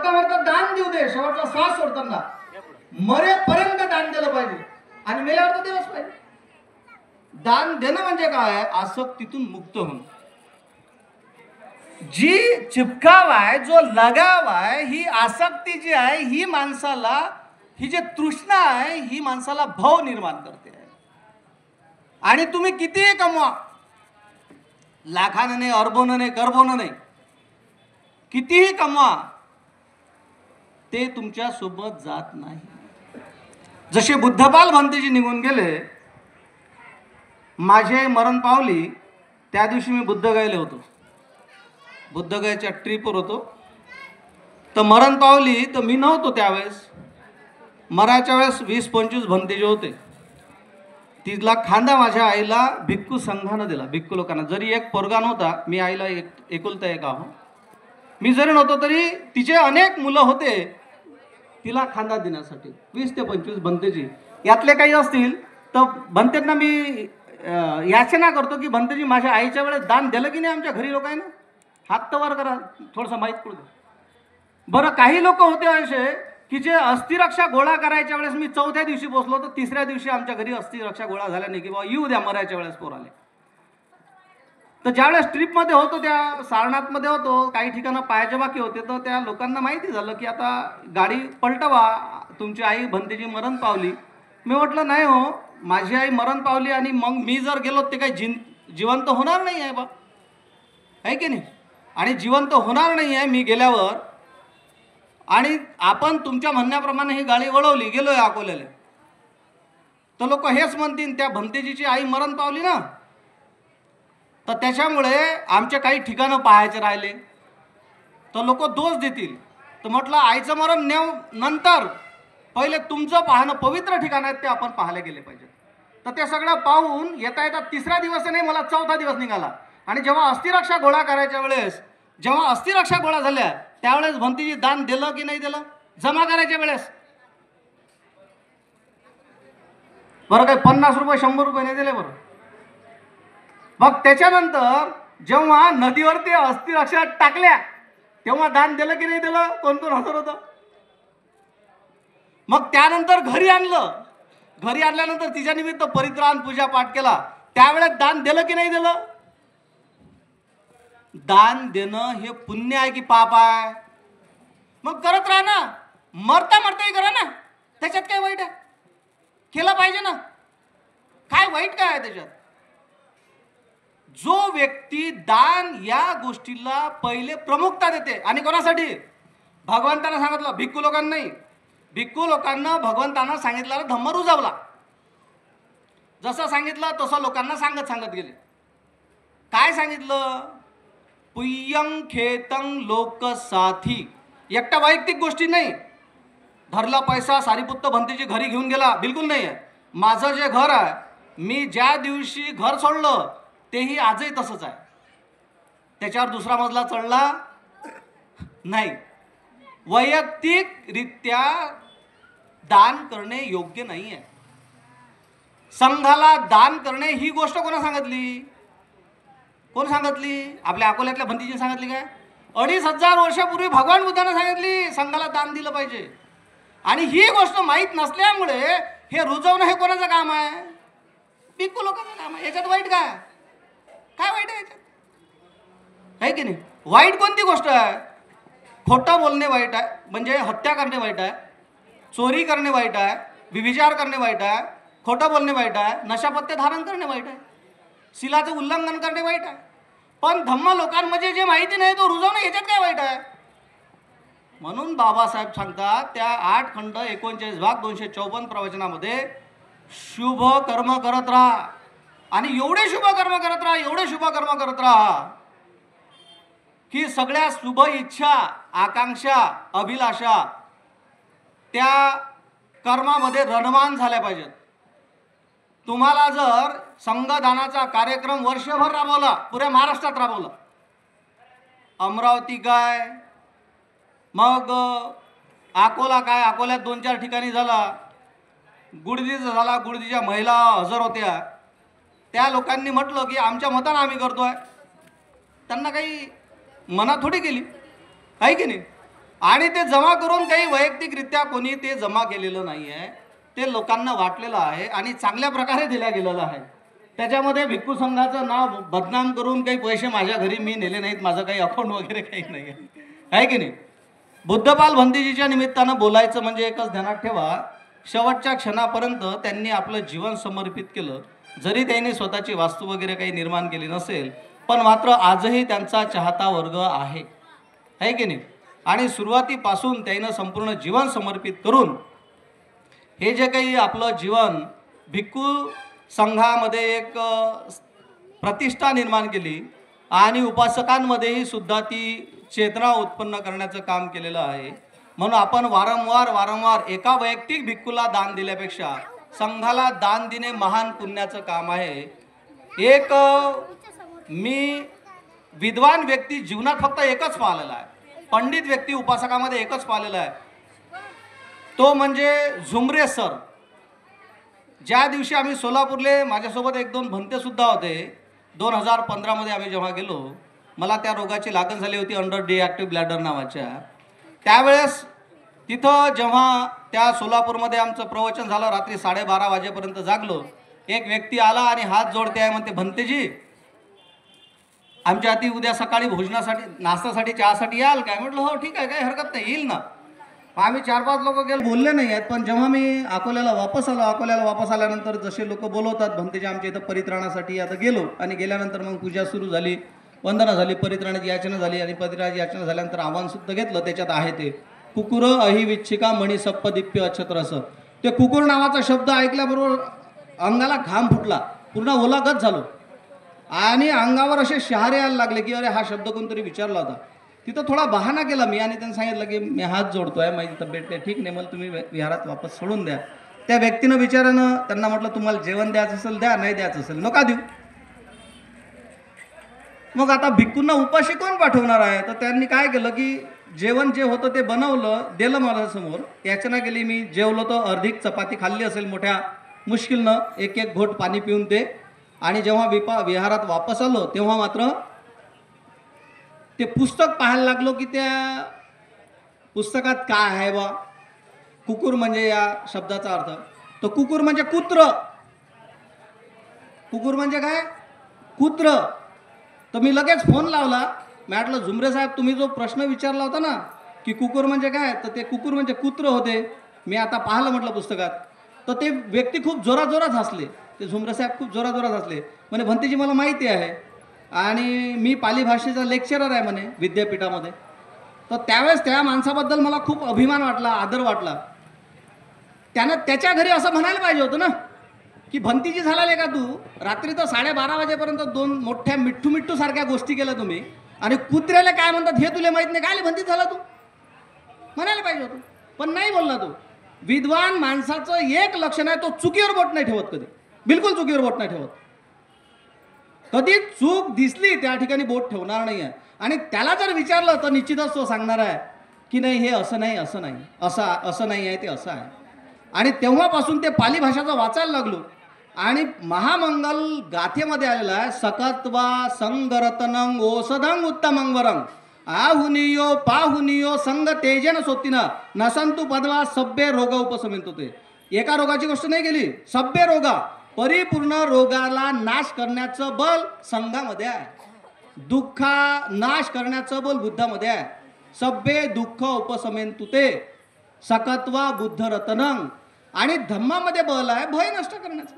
मरता मरता दान देऊ दे, शेवटचा श्वास सोडताना मरेपर्यंत दान दिलं पाहिजे आणि मेल्यावर तर दिवस पाहिजे. दान देणं म्हणजे काय? आसक्तीतून मुक्त होणं. जी चिपकाव आहे, जो लगाव आहे, ही आसक्ती जी आहे, ही माणसाला, ही जी तृष्णा आहे, ही माणसाला भाव निर्माण करते. आणि तुम्ही कितीही कमवा, लाखानं नाही, अरबोनं नाही, करबोनं नाही, कितीही कमवा, ते तुमच्या सोबत जात नाही. जसे बुद्धपाल भंतेजी निघून गेले, माझे मरण पावली, त्या दिवशी मी बुद्धगयेला होतो, बुद्धगयेच्या ट्रिपवर होतो. तर मरण पावली तर मी नव्हतो त्यावेळेस. मराच्या वेळेस 20-25 भंतेजी होते. तिथला खांदा माझ्या आईला भिक्खू संघानं दिला, भिक्खू लोकांना. जरी एक पोरगा नव्हता, मी आईला एकुलता एक आहो, मी जरी नव्हतो तरी तिचे अनेक मुलं होते तिला खांदा देण्यासाठी. 20 ते 25 भंतेजी. यातले काही असतील तर भंतेंना मी याचना करतो की भंतेजी माझ्या आईच्या वेळेस दान दिलं की नाही आमच्या घरी लोकांना? हात तर वर करा, थोडंसं माहीत पडू दे. बरं, काही लोक होते असे की जे अस्थिरक्षा गोळा करायच्या वेळेस मी 4थ्या दिवशी पोचलो, तर 3ऱ्या दिवशी आमच्या घरी अस्थिरक्षा गोळा झाल्या नाही की बाबा येऊ द्या मरायच्या वेळेस पोराले. तर ज्यावेळेस ट्रिपमध्ये होतो, त्या सारनाथमध्ये होतो, काही ठिकाणं पायाचे बाकी होते, तर त्या लोकांना माहिती झालं की आता गाडी पलटवा, तुमची आई भंतेजी मरण पावली. मी म्हटलं नाही हो, माझी आई मरण पावली आणि मग मी जर गेलो ते काही जिवंत होणार नाही आहे बा, आहे की नाही? आणि जिवंत होणार नाही आहे मी गेल्यावर. आणि आपण तुमच्या म्हणण्याप्रमाणे ही गाडी वळवली, गेलोय अकोल्याला, तर लोक हेच म्हणतील त्या भंतेजीची आई मरण पावली ना, तर त्याच्यामुळे आमचे काही ठिकाणं पाहायचे राहिले, तर लोक दोष देतील. तर म्हटलं आईचं मरण नेऊ नंतर, पहिले तुमचं पाहणं पवित्र ठिकाण आहेत ते आपण पाहायला गेले पाहिजे. तर ते सगळं पाहून येता येता 3रा दिवस नाही, मला 4था दिवस निघाला. आणि जेव्हा अस्थिरक्षा गोळा करायच्या वेळेस, जेव्हा अस्थिरक्षा गोळा झाल्या त्यावेळेस भंतेजी दान दिलं की नाही दिलं? जमा करायच्या वेळेस बरं, काही 50 रुपये 100 रुपये नाही दिले बरं. मग त्याच्यानंतर जेव्हा नदीवरती अस्थिरक्षा टाकल्या तेव्हा दान दिलं की नाही दिलं? कोण कोण हजर होतं? मग त्यानंतर घरी आणलं, घरी आणल्यानंतर तिच्या निमित्त परित्राण पूजा पाठ केला, त्यावेळेस दान दिलं की नाही दिलं? दान देणं हे पुण्य आहे की पाप आहे? मग करत राहा ना, मरता मरताही करा ना, त्याच्यात काय वाईट आहे? केलं पाहिजे ना, काय वाईट काय आहे त्याच्यात? जो व्यक्ती दान या गोष्टीला पहिले प्रमुखता देते, आणि कोणासाठी? भगवंतांना सांगितलं, भिक्खू लोकांना नाही. भिक्खू लोकांना भगवंतांना सांगितलं धम्म रुजवला, जसं सांगितलं तसं लोकांना सांगत गेले. काय सांगितलं? पुय्यं खेतं लोक साथी. एकटा वैयक्तिक गोष्टी नाही. धरला पैसा सारीपुत्त भंतेजी घरी घेऊन गेला, बिलकुल नाही आहे. माझं जे घर आहे, मी ज्या दिवशी घर सोडलं तेही आजही तसंच आहे, त्याच्यावर दुसरा मजला चढला नाही. वैयक्तिकरित्या दान करणे योग्य नाही आहे. संघाला दान करणे ही गोष्ट कोणा सांगितली? कोण सांगितली? आपल्या अकोल्यातल्या भंतेजीने सांगितली काय? 2500 वर्षापूर्वी भगवान बुद्धाने सांगितली संघाला दान दिलं पाहिजे. आणि ही गोष्ट माहीत नसल्यामुळे हे रुजवणं हे कोणाचं काम आहे? भिक्खू लोकांचं काम आहे. याच्यात वाईट काय? काय वाईट आहे याच्यात? आहे की नाही? वाईट कोणती गोष्ट आहे? खोटं बोलणे वाईट आहे, म्हणजे हत्या करणे वाईट आहे, चोरी करणे वाईट आहे, व्यभिचार करणे वाईट आहे, खोटं बोलणे वाईट आहे, नशापत्ते धारण करणे वाईट आहे, शिलाचं उल्लंघन करणे वाईट आहे. पण धम्म लोकांमध्ये जे माहिती नाही तो रुजवणं याच्यात काय वाईट आहे? म्हणून बाबासाहेब सांगतात त्या 8 खंड 39 भाग 254 प्रवचनामध्ये शुभ कर्म करत राहा. आणि एवढे शुभ कर्म करत राहा, एवढे शुभ कर्म करत राहा की सगळ्या शुभ इच्छा, आकांक्षा, अभिलाषा त्या कर्मामध्ये रणवान झाल्या पाहिजेत. तुम्हाला जर संघदानाचा कार्यक्रम वर्षभर राबवला, पुऱ्या महाराष्ट्रात राबवला, अमरावती काय, मग अकोला काय, अकोल्यात 2-4 ठिकाणी झाला, गुडदीचा झाला, गुडदीच्या महिला हजर होत्या, त्या लोकांनी म्हटलं की आमच्या मतानं आम्ही करतोय. त्यांना काही मना थोडी केली, आहे की नाही? आणि ते जमा करून काही वैयक्तिकरित्या कोणी ते जमा केलेलं नाही आहे, ते लोकांना वाटलेलं आहे आणि चांगल्या प्रकारे दिल्या गेलेलं आहे. त्याच्यामध्ये भिक्खू संघाचं नाव बदनाम करून काही पैसे माझ्या घरी मी नेले नाहीत, माझं काही अकाउंट वगैरे काही नाही आहे की नाही. बुद्धपाल भंतेजीच्या निमित्तानं बोलायचं म्हणजे एकच ध्यानात ठेवा, शेवटच्या क्षणापर्यंत त्यांनी आपलं जीवन समर्पित केलं. जरी त्यांनी स्वतःची वास्तू वगैरे काही निर्माण केली नसेल, पण मात्र आजही त्यांचा चाहता वर्ग आहे की नाही. आणि सुरुवातीपासून त्यानं संपूर्ण जीवन समर्पित करून हे जे काही आपलं जीवन भिक्खू संघामध्ये एक प्रतिष्ठा निर्माण केली आणि उपासकांमध्येही सुद्धा ती चेतना उत्पन्न करण्याचं काम केलेलं आहे. म्हणून आपण वारंवार एका वैयक्तिक भिक्खूला दान दिल्यापेक्षा संघाला दान देणे महान पुण्याचं काम आहे. एक मी विद्वान व्यक्ती जीवनात फक्त एकच पाहिलेला आहे, पंडित व्यक्ती उपासकामध्ये एकच पाहिलेला आहे, तो म्हणजे झुमरे सर. ज्या दिवशी आम्ही सोलापूरले, माझ्यासोबत एक दोन भंते सुद्धा होते, 2015 आम्ही जेव्हा गेलो, मला त्या रोगाची लागण झाली होती, अंडर डिॲक्टिव्ह ब्लॅडर नावाच्या. त्यावेळेस तिथं जेव्हा त्या सोलापूरमध्ये आमचं प्रवचन झालं, रात्री 12:30 वाजेपर्यंत जागलो. एक व्यक्ती आला आणि हात जोडते आहे, म्हणते भंतेजी आमच्या हाती उद्या सकाळी भोजनासाठी, नाश्त्यासाठी, चहासाठी याल काय? म्हटलं हो ठीक आहे, काही हरकत नाही, येईल ना. आम्ही 4-5 लोक गेलो, बोलले नाही आहेत. पण जेव्हा मी अकोल्याला वापस आल्यानंतर जसे लोक बोलवतात, भंतेजी आमच्या इथं परित्राणासाठी, आता गेलो आणि गेल्यानंतर मग पूजा सुरू झाली, वंदना झाली, परित्राणाची याचना झाली आणि परित्राणाची याचना झाल्यानंतर आव्हान सुद्धा घेतलं. त्याच्यात आहे ते कुकुर अहिविच्छिका मणी सप्प दिप्य अक्षत्र. असं ते कुकुर नावाचा शब्द ऐकल्याबरोबर अंगाला घाम फुटला, पूर्ण ओलागत झालो आणि अंगावर असे शहारे यायला लागले की अरे हा शब्द कोणतरी विचारला होता. तिथं थोडा बहाणा केला मी आणि त्यांनी सांगितलं की मी हात जोडतोय, माझी तब्येत काही ठीक नाही, मला तुम्ही विहारात वापस सोडून द्या. त्या व्यक्तीनं विचारानं त्यांना म्हटलं तुम्हाला जेवण द्यायचं असेल द्या, नाही द्यायचं असेल नका देऊ. मग आता भिक्खूंना उपाशी कोण पाठवणार आहे? तर त्यांनी काय केलं की जेवण जे होतं ते बनवलं, दिलं मला समोर, याचना केली, मी जेवलो. तर अर्धी चपाती खाल्ली असेल मोठ्या मुश्किलनं, एक घोट पाणी पिऊन ते. आणि जेव्हा विहारात वापस आलो तेव्हा मात्र ते पुस्तक पाहायला लागलो की त्या पुस्तकात काय आहे बा. कुकुर म्हणजे या शब्दाचा अर्थ, तर कुकुर म्हणजे कुत्र. कुकुर म्हणजे काय? कुत्र. तर मी लगेच फोन लावला, मी म्हटलं झुमरे साहेब तुम्ही जो प्रश्न विचारला होता ना की कुकुर म्हणजे काय, तर ते कुकुर म्हणजे कुत्र होते. मी आता पाहिलं म्हटलं पुस्तकात. तर ते व्यक्ती खूप जोरात हसले, ते झुमरे साहेब खूप जोरात हसले. म्हणे भंतेजी मला माहिती आहे आणि मी पाली भाषेचा लेक्चरर आहे म्हणे विद्यापीठामध्ये. तर त्यावेळेस त्या माणसाबद्दल मला खूप अभिमान वाटला, आदर वाटला. त्यानं त्याच्या घरी असं म्हणायला पाहिजे होतं ना की भंतीजी झाला का तू, रात्री तर 12:30 वाजेपर्यंत 2 मोठ्या मिठ्ठू सारख्या गोष्टी केल्या तुम्ही आणि कुत्र्याला काय म्हणतात हे तुला माहीत नाही, काय भंती झाला तू, म्हणायला पाहिजे होतं. पण नाही बोलला तो. विद्वान माणसाचं एक लक्षण आहे, तो चुकीवर बोट नाही ठेवत, कधी बिलकुल चुकीवर बोट नाही ठेवत. कधी चूक दिसली त्या ठिकाणी बोट ठेवणार नाही आहे. आणि त्याला जर विचारलं तर निश्चितच तो सांगणार आहे की नाही हे असं नाही, असं नाही, असं नाही आहे, ते असं आहे. आणि तेव्हापासून ते पाली भाषाचं वाचायला लागलो आणि महामंगल गाथेमध्ये आलेला आहे, सकत्वा संगरतनं ओसधं उत्तमं वरं आहुनियो पाहुनियो संग तेजेन सोत्तीनं नसंतु पदवा सभ्य रोग उपशमितो. ते एका रोगाची गोष्ट नाही केली, सभ्य रोगा, परिपूर्ण रोगाला नाश करण्याचं बल संघामध्ये आहे. दुःखा नाश करण्याचं बल बुद्धामध्ये आहे. सभ्य दुःख उपशमेंतु ते सकत्वा बुद्ध रतनं. आणि धम्मामध्ये बल आहे भय नष्ट करण्याचं.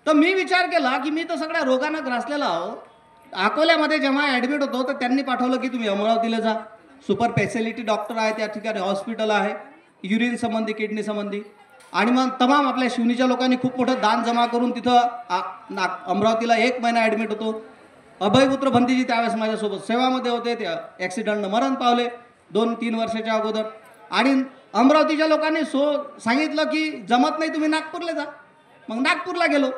तर मी विचार केला की मी तर सगळ्या रोगांना ग्रासलेला आहो. अकोल्यामध्ये जेव्हा ॲडमिट होतो तर त्यांनी पाठवलं की तुम्ही अमरावतीला जा, सुपर स्पेशालिटी डॉक्टर आहे त्या ठिकाणी, हॉस्पिटल आहे युरिन संबंधी, किडनी संबंधी. आणि मग तमाम आपल्या शिवनीच्या लोकांनी खूप मोठं दान जमा करून तिथं अमरावतीला 1 महिना ॲडमिट होतो. अभयपुत्र भंतेजी त्यावेळेस माझ्यासोबत सेवामध्ये होते, त्या ॲक्सिडेंटनं मरण पावले 2-3 वर्षाच्या अगोदर. आणि अमरावतीच्या लोकांनी सांगितलं की जमत नाही तुम्ही नागपूरला जा. मग नागपूरला गेलो.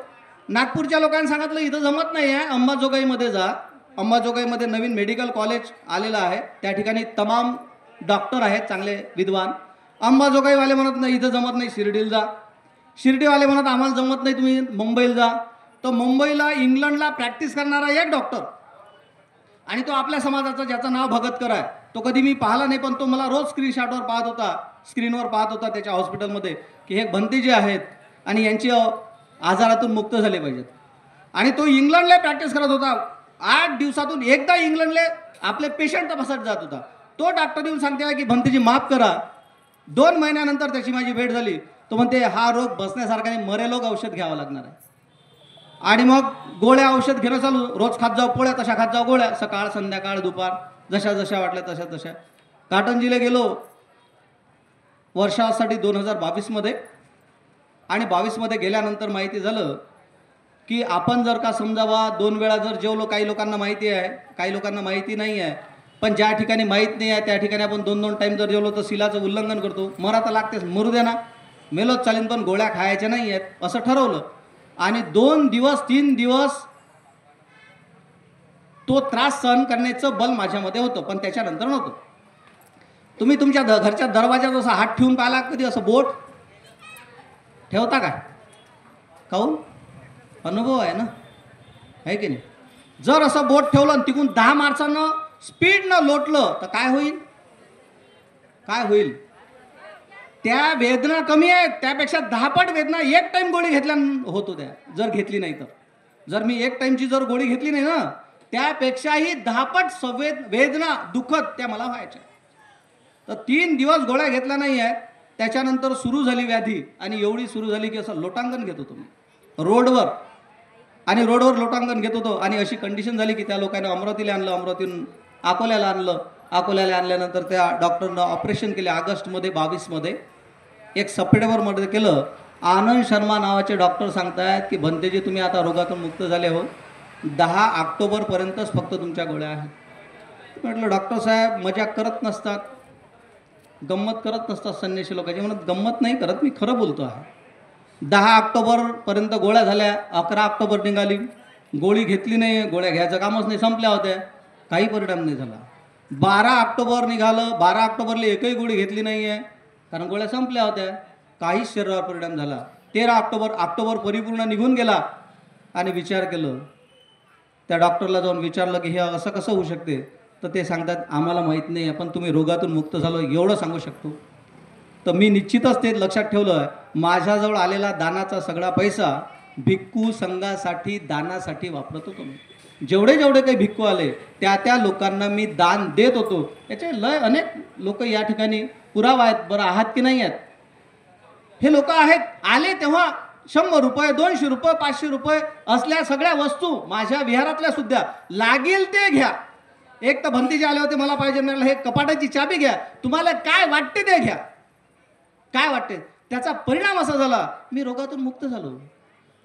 नागपूरच्या लोकांनी सांगितलं इथं जमत नाही आहे, अंबाजोगाईमध्ये जा. अंबाजोगाईमध्ये नवीन मेडिकल कॉलेज आलेलं आहे, त्या ठिकाणी तमाम डॉक्टर आहेत चांगले विद्वान. अंबाजोगाईवाले म्हणत नाही इथं जमत नाही, शिर्डीला जा. शिर्डीवाले म्हणत आम्हाला जमत नाही, तुम्ही मुंबईला जा. तर मुंबईला इंग्लंडला प्रॅक्टिस करणारा एक डॉक्टर आणि तो आपल्या समाजाचा ज्याचं नाव भगतकर आहे, तो कधी मी पाहिला नाही, पण तो मला रोज स्क्रीनशॉटवर पाहत होता, स्क्रीनवर पाहत होता त्याच्या हॉस्पिटलमध्ये, की हे भंते जे आहेत आणि यांची आजारातून मुक्त झाले पाहिजेत. आणि तो इंग्लंडला प्रॅक्टिस करत होता. 8 दिवसातून एकदा इंग्लंडला आपले पेशंट तपासत जात होता. तो डॉक्टर येऊन सांगते की भंतेजी माफ करा. 2 महिन्यानंतर त्याची माझी भेट झाली. तो म्हणते हा रोग बसण्यासारखा नाही, मरेलोग औषध घ्यावं लागणार आहे. आणि मग गोळ्या औषध घेणं चालू. रोज खात जाऊ पोळ्या, तशा खात जाऊ गोळ्या, सकाळ संध्याकाळ दुपार, जशा जशा वाटल्या तशा तशा. काटंजीला गेलो वर्षासाठी 2022 आणि 22 गेल्यानंतर माहिती झालं की आपण जर का समजावा 2 वेळा जर जेवलो, काही लोकांना माहिती आहे, काही लोकांना माहिती नाही आहे, पण ज्या ठिकाणी माहीत नाही आहे त्या ठिकाणी आपण 2-2 टाईम जर जेवलो तर सिलाचं उल्लंघन करतो. मरा तर लागतेच, मरू दे ना, मेलोच चालेल पण गोळ्या खायच्या नाही आहेत असं ठरवलं. आणि 2 दिवस 3 दिवस तो त्रास सहन करण्याचं बल माझ्यामध्ये होतं, पण त्याच्यानंतर नव्हतं. तुम्ही तुमच्या घरच्या दरवाजात असा हात ठेवून पाहिला कधी? असं बोट ठेवता का? काहून? अनुभव आहे ना, आहे की नाही? जर असं बोट ठेवलं आणि तिकून 10 मार्चानं स्पीडनं लोटलं तर काय होईल? काय होईल? त्या वेदना कमी आहेत, त्यापेक्षा 10 पट वेदना 1 टाइम गोळी घेतल्या होतो त्या, जर घेतली नाही तर. जर मी 1 टाइमची जर गोळी घेतली नाही ना, त्यापेक्षाही 10 पट वेदना दुखत त्या मला व्हायच्या. तर 3 दिवस गोळ्या घेतल्या नाही आहेत. त्याच्यानंतर सुरू झाली व्याधी, आणि एवढी सुरू झाली की असं लोटांगण घेत होतो मी रोडवर, आणि रोडवर लोटांगण घेत होतो. आणि अशी कंडिशन झाली की त्या लोकांनी अमरावतीला आणलं, अमरावतीहून अकोल्याला आणलं. अकोल्याला आणल्यानंतर त्या डॉक्टरनं ऑपरेशन केले ऑगस्टमध्ये 22. 1 सप्टेंबरमध्ये केलं. आनंद शर्मा नावाचे डॉक्टर सांगतायत की भंतेजी तुम्ही आता रोगातून मुक्त झाले हो, 10 ऑक्टोबरपर्यंतच फक्त तुमच्या गोळ्या आहेत. म्हटलं डॉक्टर साहेब मजाक करत नसतात, गंमत करत नसतात संन्याशी लोकांची. म्हणत गंमत नाही करत, मी खरं बोलतो आहे. 10 ऑक्टोबरपर्यंत गोळ्या झाल्या. 11 ऑक्टोबर निघाली, गोळी घेतली नाही, गोळ्या घ्यायचं कामच नाही, संपल्या होत्या, काही परिणाम नाही झाला. 12 ऑक्टोबर निघालं. 12 ऑक्टोबरला एकही गोळी घेतली नाही आहे, कारण गोळ्या संपल्या होत्या, काहीच शरीरावर परिणाम झाला. 13 ऑक्टोबर परिपूर्ण निघून गेला. आणि विचार केलं, त्या डॉक्टरला जाऊन विचारलं की हे असं कसं होऊ शकते? तर ते सांगतात आम्हाला माहीत नाही आहे, पण तुम्ही रोगातून मुक्त झालो एवढं सांगू शकतो. तर मी निश्चितच ते लक्षात ठेवलं आहे. माझ्याजवळ आलेला दानाचा सगळा पैसा भिक्खू संघासाठी दानासाठी वापरत होतो मी. जेवढे जेवढे काही भिक्खू आले त्या लोकांना मी दान देत होतो. याचे लय अनेक लोक या ठिकाणी पुरावा आहेत, बरं आहात की नाही आहेत? हे लोक आहेत, आले तेव्हा 100 रुपये 200 रुपये 500 रुपये असल्या सगळ्या वस्तू माझ्या विहारातल्या सुद्धा लागेल ते घ्या. एक तर भंतीचे आले होते, मला पाहिजे, मला हे कपाटाची चाबी घ्या, तुम्हाला काय वाटते ते घ्या. काय वाटते? त्याचा परिणाम असा झाला, मी रोगातून मुक्त झालो.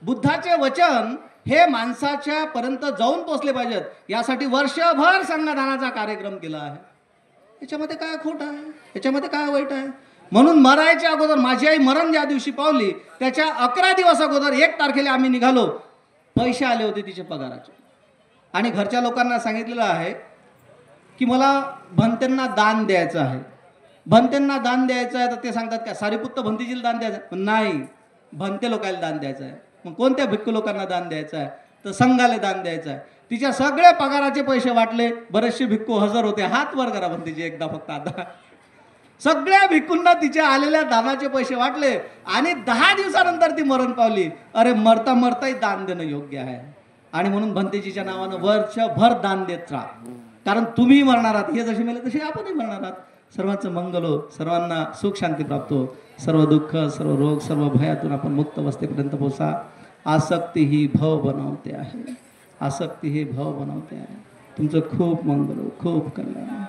बुद्धाचे वचन हे माणसाच्या पर्यंत जाऊन पोचले पाहिजेत, यासाठी वर्षभर संघदानाचा कार्यक्रम केला आहे. याच्यामध्ये काय खोट आहे? याच्यामध्ये काय वाईट आहे? म्हणून मरायच्या अगोदर, माझी आई मरण ज्या दिवशी पावली त्याच्या 11 दिवस अगोदर 1 तारखेला आम्ही निघालो. पैसे आले होते तिचे पगाराचे, आणि घरच्या लोकांना सांगितलेलं आहे की मला भंतेंना दान द्यायचं आहे. भंतेंना दान द्यायचं आहे तर ते सांगतात का सारीपुत्त भंतीजीला दान द्यायचं? नाही, भंते लोकांना दान द्यायचं आहे. मग कोणत्या भिक्खू लोकांना दान द्यायचं आहे? तर संघाला दान द्यायचं आहे. तिच्या सगळ्या पगाराचे पैसे वाटले. बरेचसे भिक्खू हजर होते, हात वर करा भंतीजी एकदा फक्त. आता सगळ्या भिक्खूंना तिच्या आलेल्या दानाचे पैसे वाटले, आणि 10 दिवसानंतर ती मरण पावली. अरे मरता मरताही दान देणं योग्य आहे. आणि म्हणून भंतेजीच्या नावानं वर्षभर दान देत राहा, कारण तुम्ही मरणार आहात. हे जसे मेले तसे आपणही मरणार आहात. सर्वांचं मंगल हो, सर्वांना सुख शांती प्राप्त हो, सर्व दुःख सर्व रोग सर्व भयातून आपण मुक्त अवस्थेपर्यंत पोहोचा. आसक्ती ही भव बनवते आहे, आसक्ती ही भव बनवते आहे. तुमचं खूप मंगल हो, खूप कल्याण.